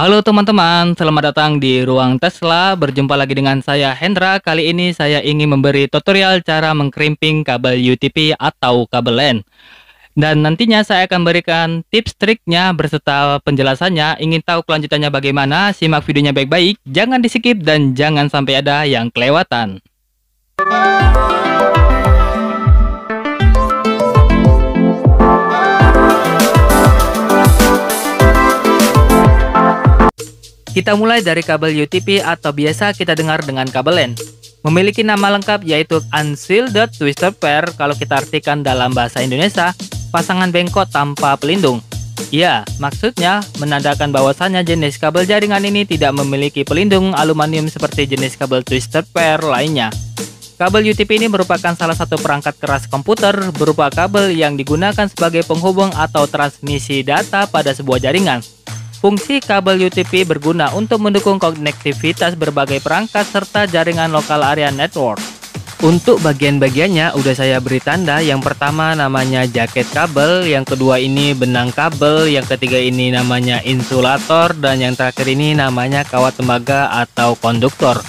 Halo teman-teman, selamat datang di Ruang Tesla. Berjumpa lagi dengan saya Hendra. Kali ini saya ingin memberi tutorial cara mengkrimping kabel UTP atau kabel LAN. Dan nantinya saya akan berikan tips triknya berserta penjelasannya. Ingin tahu kelanjutannya bagaimana? Simak videonya baik-baik, jangan di-skip dan jangan sampai ada yang kelewatan. Kita mulai dari kabel UTP atau biasa kita dengar dengan kabel LAN. Memiliki nama lengkap yaitu Unshielded Twisted Pair. Kalau kita artikan dalam bahasa Indonesia, pasangan bengkok tanpa pelindung. Ya, maksudnya menandakan bahwasannya jenis kabel jaringan ini tidak memiliki pelindung aluminium seperti jenis kabel Twisted Pair lainnya. Kabel UTP ini merupakan salah satu perangkat keras komputer berupa kabel yang digunakan sebagai penghubung atau transmisi data pada sebuah jaringan. Fungsi kabel UTP berguna untuk mendukung konektivitas berbagai perangkat serta jaringan lokal area network. Untuk bagian-bagiannya udah saya beri tanda. Yang pertama namanya jaket kabel, yang kedua ini benang kabel, yang ketiga ini namanya insulator, dan yang terakhir ini namanya kawat tembaga atau konduktor.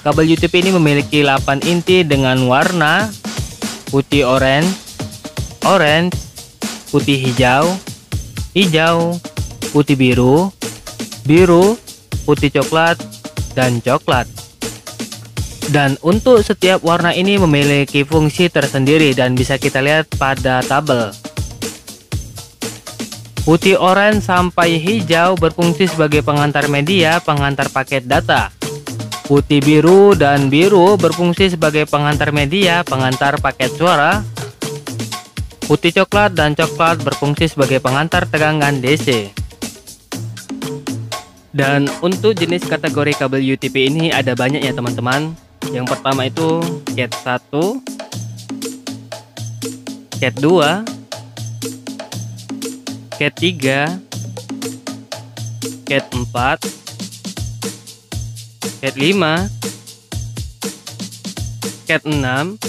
Kabel UTP ini memiliki 8 inti dengan warna putih orange, putih hijau, putih biru, putih coklat, dan coklat. Dan untuk setiap warna ini memiliki fungsi tersendiri dan bisa kita lihat pada tabel. Putih orange sampai hijau berfungsi sebagai pengantar media, pengantar paket data. Putih biru dan biru berfungsi sebagai pengantar media, pengantar paket suara. Putih coklat dan coklat berfungsi sebagai pengantar tegangan DC. Dan untuk jenis kategori kabel UTP ini ada banyak ya teman-teman. Yang pertama itu Cat 1, Cat 2, Cat 3, Cat 4, Cat 5, Cat 6,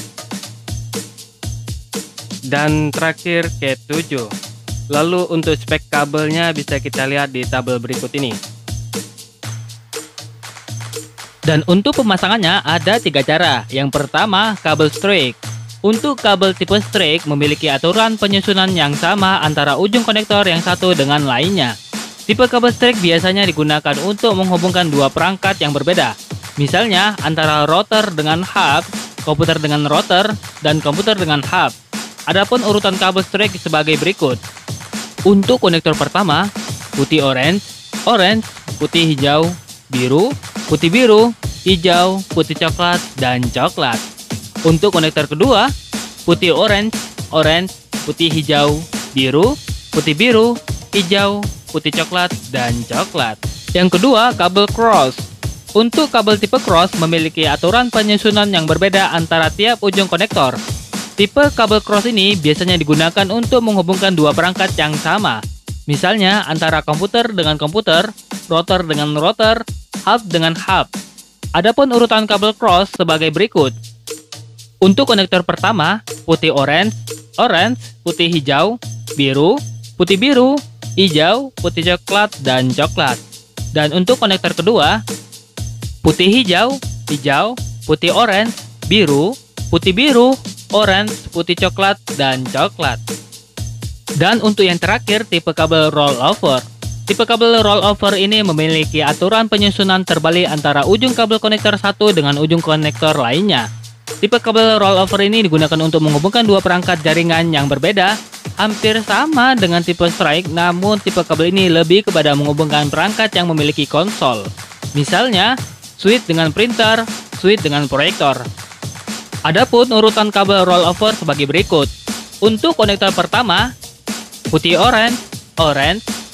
dan terakhir Cat 7. Lalu untuk spek kabelnya bisa kita lihat di tabel berikut ini. Dan untuk pemasangannya ada 3 cara. Yang pertama, kabel straight. Untuk kabel tipe straight memiliki aturan penyusunan yang sama antara ujung konektor yang satu dengan lainnya. Tipe kabel straight biasanya digunakan untuk menghubungkan dua perangkat yang berbeda. Misalnya antara router dengan hub, komputer dengan router, dan komputer dengan hub. Adapun urutan kabel straight sebagai berikut. Untuk konektor pertama, putih orange, putih hijau, biru, putih biru, hijau, putih coklat, dan coklat. Untuk konektor kedua, putih orange, putih hijau, biru, putih biru, hijau, putih coklat, dan coklat. Yang kedua, kabel cross. Untuk kabel tipe cross memiliki aturan penyusunan yang berbeda antara tiap ujung konektor. Tipe kabel cross ini biasanya digunakan untuk menghubungkan dua perangkat yang sama. Misalnya antara komputer dengan komputer, router dengan router, hub dengan hub. Adapun urutan kabel cross sebagai berikut. Untuk konektor pertama, putih orange, putih hijau, biru, putih biru, hijau, putih coklat, dan coklat. Dan untuk konektor kedua, putih hijau, putih orange, biru, putih biru, orange, putih coklat, dan coklat. Dan untuk yang terakhir, tipe kabel rollover. Tipe kabel rollover ini memiliki aturan penyusunan terbalik antara ujung kabel konektor satu dengan ujung konektor lainnya. Tipe kabel rollover ini digunakan untuk menghubungkan dua perangkat jaringan yang berbeda, hampir sama dengan tipe strike, namun tipe kabel ini lebih kepada menghubungkan perangkat yang memiliki konsol. Misalnya, switch dengan printer, switch dengan proyektor. Adapun urutan kabel rollover sebagai berikut. Untuk konektor pertama, putih orange,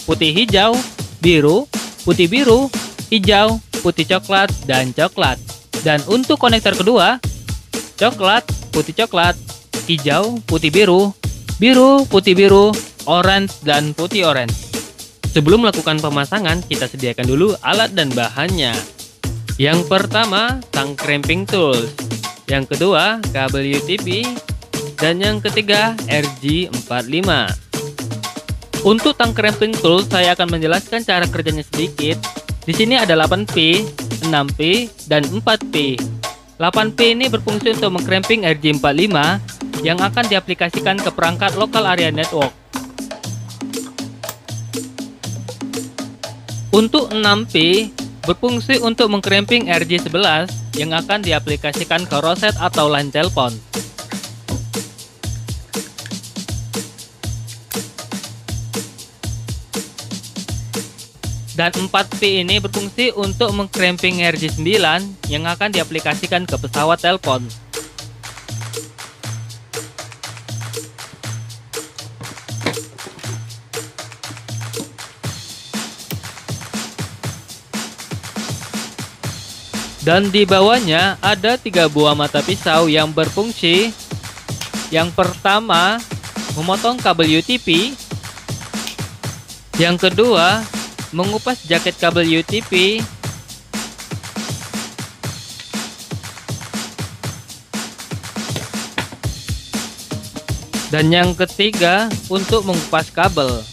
putih hijau, biru, putih biru, hijau, putih coklat, dan coklat. Dan untuk konektor kedua, coklat, putih coklat, hijau, putih biru, biru, putih biru, orange, dan putih orange. Sebelum melakukan pemasangan, kita sediakan dulu alat dan bahannya. Yang pertama, tang crimping tools. Yang kedua, kabel UTP. Dan yang ketiga, RJ45. Untuk tang cramping tool, saya akan menjelaskan cara kerjanya sedikit. Di sini ada 8P, 6P, dan 4P. 8P ini berfungsi untuk mengcramping RJ45 yang akan diaplikasikan ke perangkat local area network. Untuk 6P berfungsi untuk mengcramping RJ11 yang akan diaplikasikan ke roset atau line telepon. Dan 4P ini berfungsi untuk mengcramping RJ9 yang akan diaplikasikan ke pesawat telepon. Dan di bawahnya ada 3 buah mata pisau yang berfungsi. Yang pertama, memotong kabel UTP. Yang kedua, mengupas jaket kabel UTP. Dan yang ketiga, untuk mengupas kabel.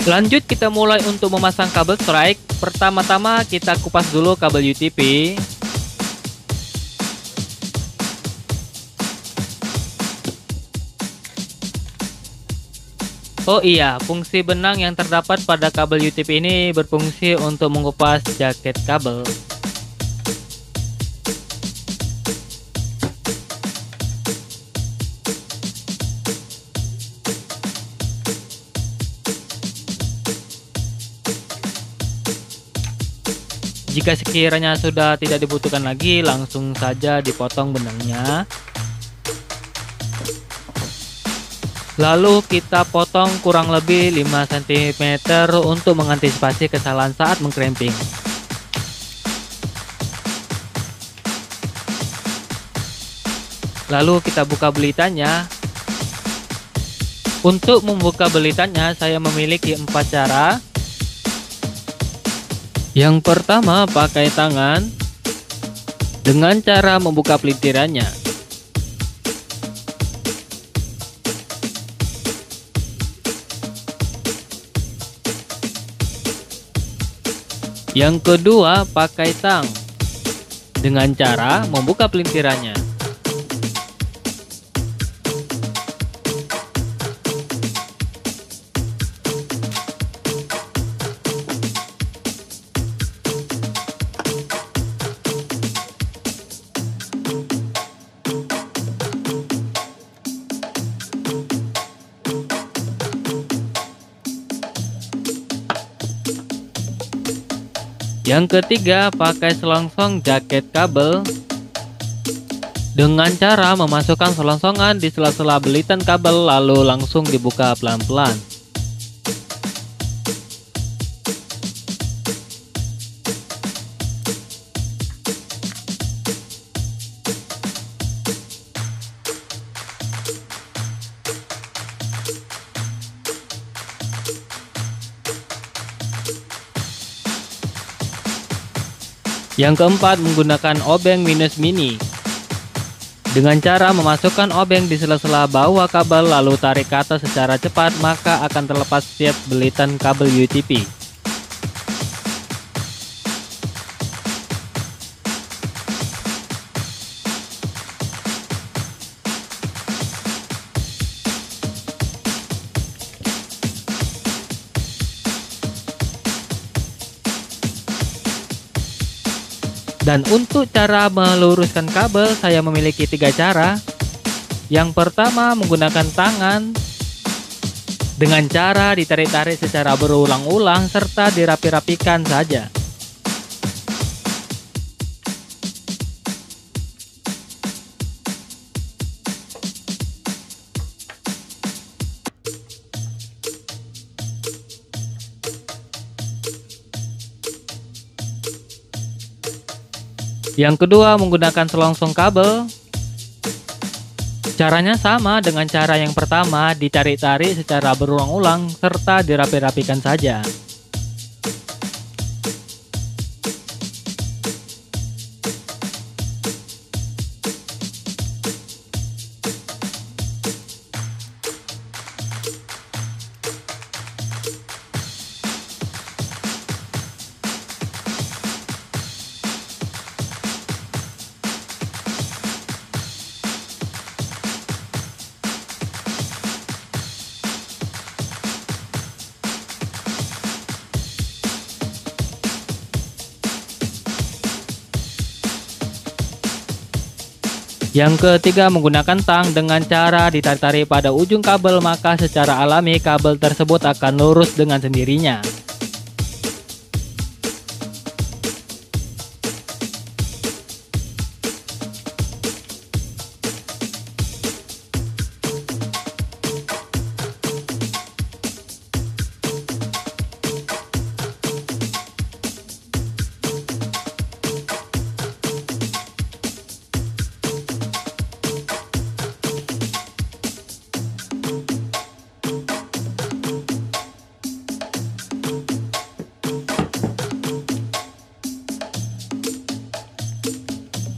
Lanjut, kita mulai untuk memasang kabel strike. Pertama-tama kita kupas dulu kabel UTP. Oh iya, fungsi benang yang terdapat pada kabel UTP ini berfungsi untuk mengupas jaket kabel. Jika sekiranya sudah tidak dibutuhkan lagi, langsung saja dipotong benangnya. Lalu kita potong kurang lebih 5 cm untuk mengantisipasi kesalahan saat mengcramping. Lalu kita buka belitannya. Untuk membuka belitannya, saya memiliki 4 cara. Yang pertama, pakai tangan dengan cara membuka pelintirannya. Yang kedua, pakai tang dengan cara membuka pelintirannya. Yang ketiga, pakai selongsong jaket kabel dengan cara memasukkan selongsongan di sela-sela belitan kabel lalu langsung dibuka pelan-pelan. Yang keempat, menggunakan obeng minus mini dengan cara memasukkan obeng di sela-sela bawah kabel lalu tarik ke atas secara cepat, maka akan terlepas setiap belitan kabel UTP. Dan untuk cara meluruskan kabel, saya memiliki 3 cara. Yang pertama, menggunakan tangan dengan cara ditarik-tarik secara berulang-ulang serta dirapi-rapikan saja. Yang kedua, menggunakan selongsong kabel. Caranya sama dengan cara yang pertama, ditarik-tarik secara berulang-ulang serta dirapi-rapikan saja. Yang ketiga, menggunakan tang. Dengan cara ditarik-tarik pada ujung kabel, maka secara alami kabel tersebut akan lurus dengan sendirinya.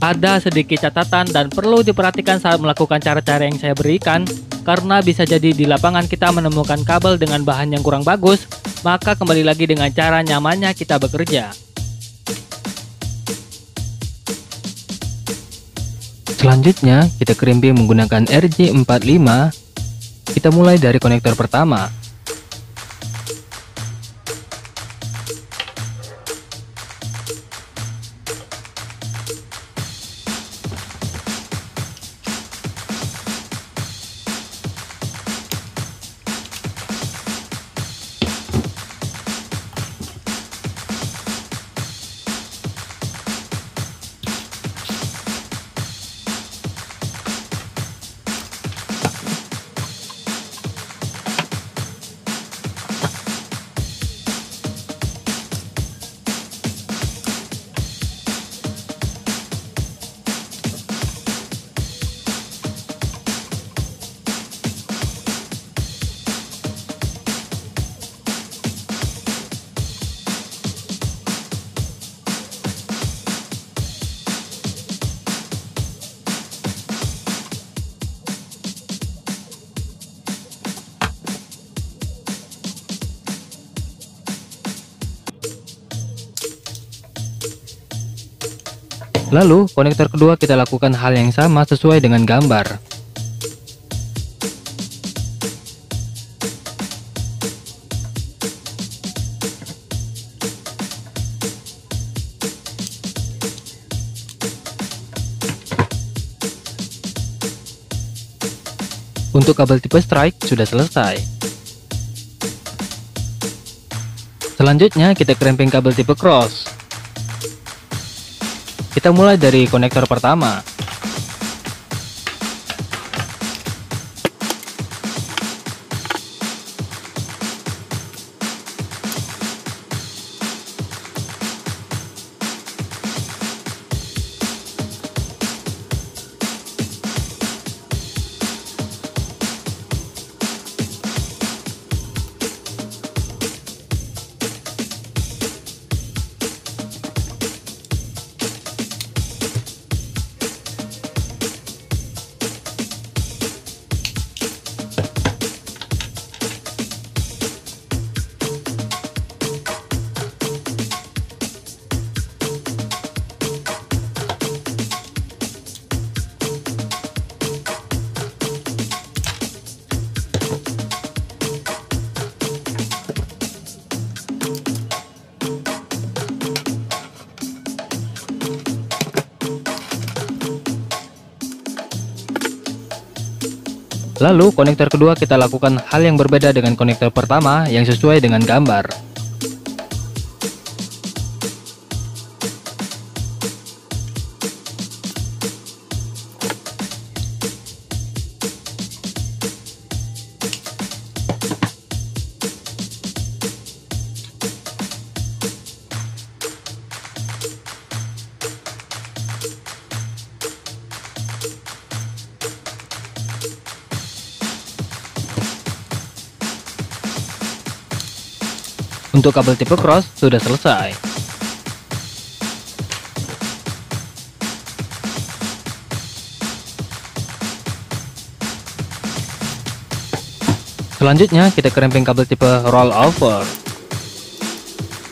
Ada sedikit catatan dan perlu diperhatikan saat melakukan cara-cara yang saya berikan, karena bisa jadi di lapangan kita menemukan kabel dengan bahan yang kurang bagus, maka kembali lagi dengan cara nyamannya kita bekerja. Selanjutnya, kita crimping menggunakan RJ45. Kita mulai dari konektor pertama. Lalu, konektor kedua kita lakukan hal yang sama sesuai dengan gambar. Untuk kabel tipe strike sudah selesai. Selanjutnya kita crimping kabel tipe cross. Kita mulai dari konektor pertama. Lalu konektor kedua kita lakukan hal yang berbeda dengan konektor pertama yang sesuai dengan gambar. Untuk kabel tipe cross sudah selesai. Selanjutnya kita crimping kabel tipe roll over.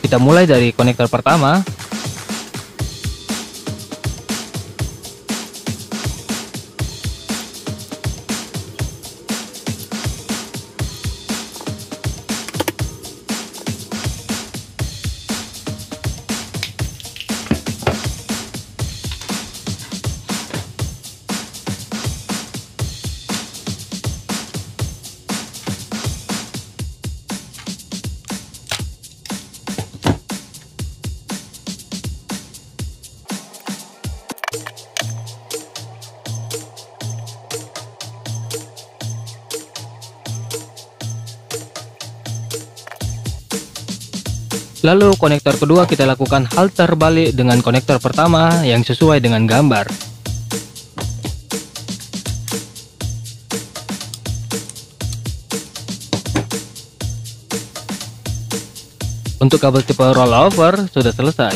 Kita mulai dari konektor pertama. Lalu konektor kedua kita lakukan hal terbalik dengan konektor pertama yang sesuai dengan gambar. Untuk kabel tipe rollover sudah selesai.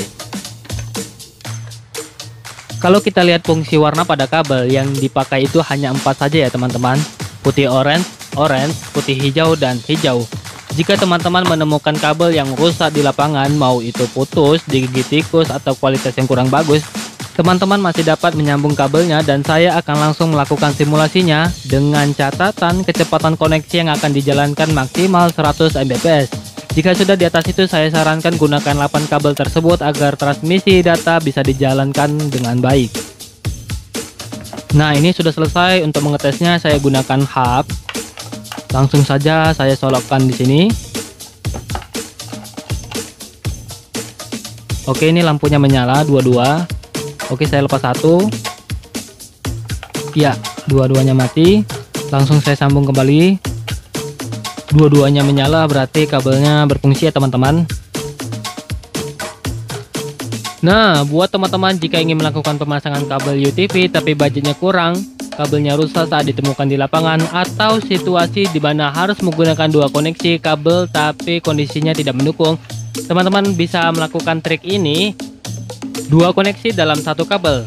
Kalau kita lihat fungsi warna pada kabel yang dipakai itu hanya 4 saja ya teman-teman. Putih orange, orange, putih hijau, dan hijau. Jika teman-teman menemukan kabel yang rusak di lapangan, mau itu putus, digigit tikus, atau kualitas yang kurang bagus, teman-teman masih dapat menyambung kabelnya dan saya akan langsung melakukan simulasinya dengan catatan kecepatan koneksi yang akan dijalankan maksimal 100 Mbps. Jika sudah di atas itu, saya sarankan gunakan 8 kabel tersebut agar transmisi data bisa dijalankan dengan baik. Nah, ini sudah selesai. Untuk mengetesnya saya gunakan hub. Langsung saja saya solokkan di sini. Oke, ini lampunya menyala dua-dua. Oke, saya lepas satu. Ya, dua-duanya mati. Langsung saya sambung kembali. Dua-duanya menyala, berarti kabelnya berfungsi ya teman-teman. Nah, buat teman-teman jika ingin melakukan pemasangan kabel UTV tapi budgetnya kurang, kabelnya rusak saat ditemukan di lapangan, atau situasi di mana harus menggunakan 2 koneksi kabel tapi kondisinya tidak mendukung, teman-teman bisa melakukan trik ini, 2 koneksi dalam 1 kabel.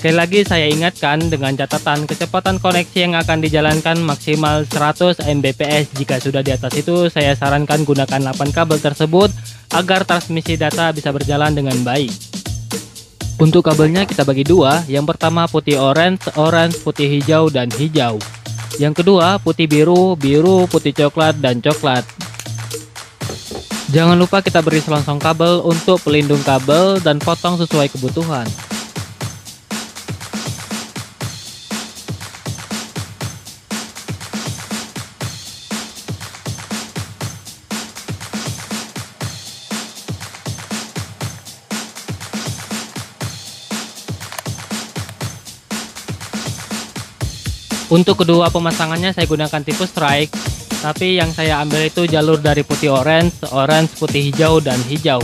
Sekali lagi saya ingatkan dengan catatan kecepatan koneksi yang akan dijalankan maksimal 100 Mbps. Jika sudah di atas itu, saya sarankan gunakan 8 kabel tersebut agar transmisi data bisa berjalan dengan baik. Untuk kabelnya kita bagi 2. Yang pertama putih orange, orange, putih hijau, dan hijau. Yang kedua putih biru, biru, putih coklat, dan coklat. Jangan lupa kita beri selongsong kabel untuk pelindung kabel dan potong sesuai kebutuhan. Untuk kedua pemasangannya saya gunakan tipe strike, tapi yang saya ambil itu jalur dari putih orange, orange, putih hijau, dan hijau.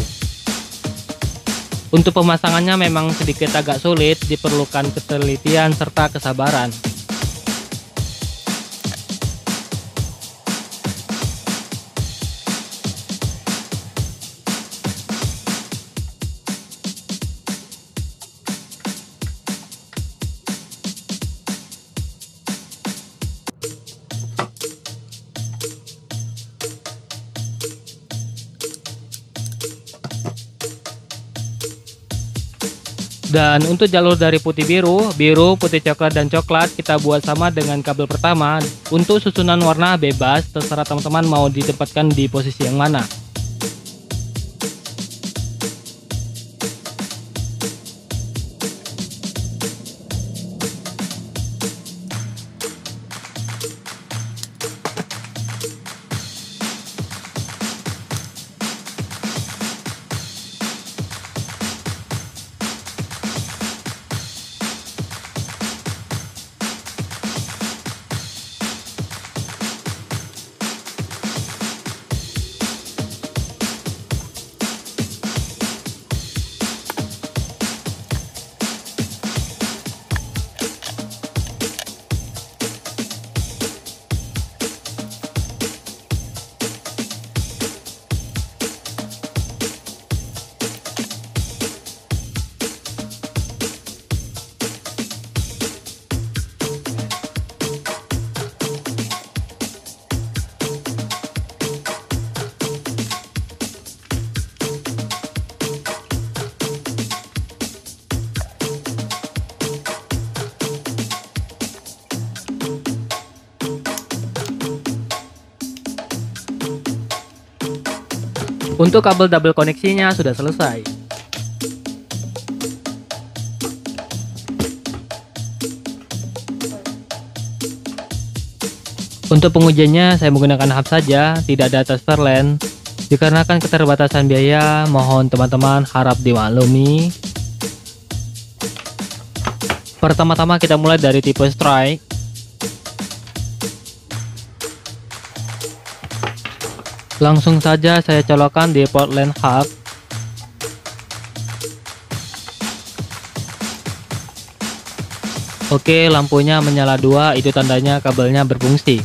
Untuk pemasangannya memang sedikit agak sulit, diperlukan ketelitian serta kesabaran. Dan untuk jalur dari putih biru, biru, putih coklat, dan coklat kita buat sama dengan kabel pertama. Untuk susunan warna bebas, terserah teman-teman mau ditempatkan di posisi yang mana. Untuk kabel double koneksinya sudah selesai. Untuk pengujiannya saya menggunakan hub saja, tidak ada transfer LAN. Dikarenakan keterbatasan biaya, mohon teman-teman harap dimaklumi. Pertama-tama kita mulai dari tipe strike. Langsung saja saya colokkan di port LAN hub. Oke, lampunya menyala 2, itu tandanya kabelnya berfungsi.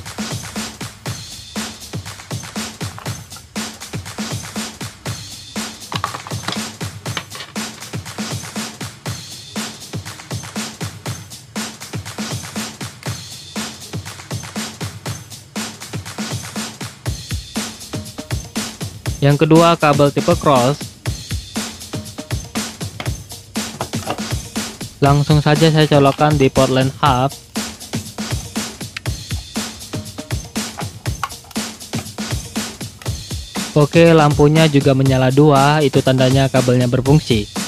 Yang kedua, kabel tipe cross. Langsung saja saya colokkan di port LAN hub. Oke, lampunya juga menyala 2, itu tandanya kabelnya berfungsi.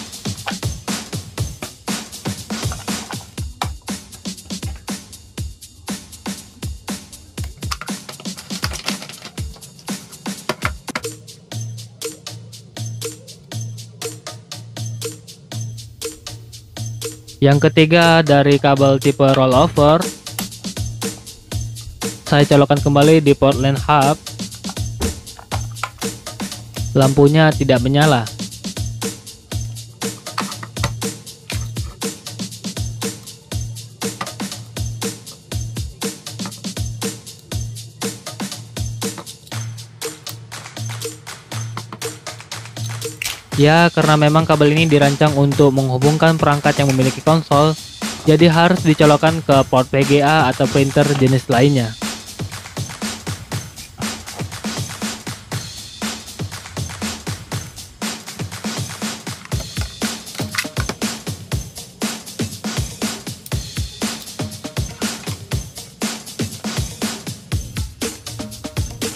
Yang ketiga, dari kabel tipe rollover, saya colokkan kembali di port LAN hub. Lampunya tidak menyala. Ya, karena memang kabel ini dirancang untuk menghubungkan perangkat yang memiliki konsol, jadi harus dicolokkan ke port VGA atau printer jenis lainnya.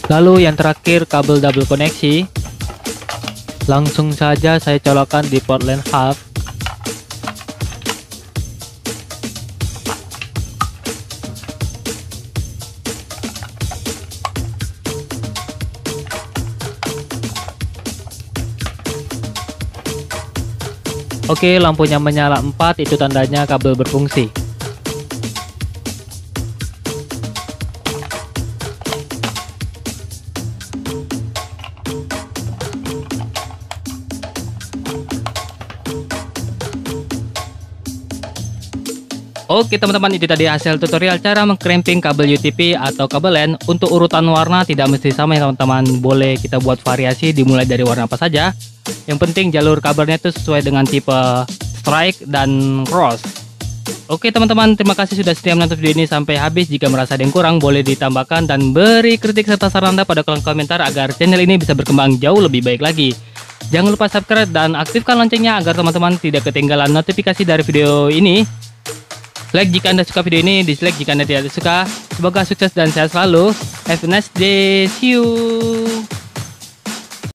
Lalu yang terakhir, kabel double koneksi. Langsung saja saya colokkan di port LAN hub. Oke, lampunya menyala 4, itu tandanya kabel berfungsi. Oke teman-teman, itu tadi hasil tutorial cara mengcramping kabel UTP atau kabel LAN. Untuk urutan warna tidak mesti sama ya teman-teman, boleh kita buat variasi dimulai dari warna apa saja. Yang penting jalur kabelnya itu sesuai dengan tipe strike dan cross. Oke teman-teman, terima kasih sudah setia menonton video ini sampai habis. Jika merasa ada yang kurang, boleh ditambahkan dan beri kritik serta saran Anda pada kolom komentar agar channel ini bisa berkembang jauh lebih baik lagi. Jangan lupa subscribe dan aktifkan loncengnya agar teman-teman tidak ketinggalan notifikasi dari video ini. Like jika Anda suka video ini, dislike jika Anda tidak suka. Semoga sukses dan sehat selalu. Have a nice day. See you.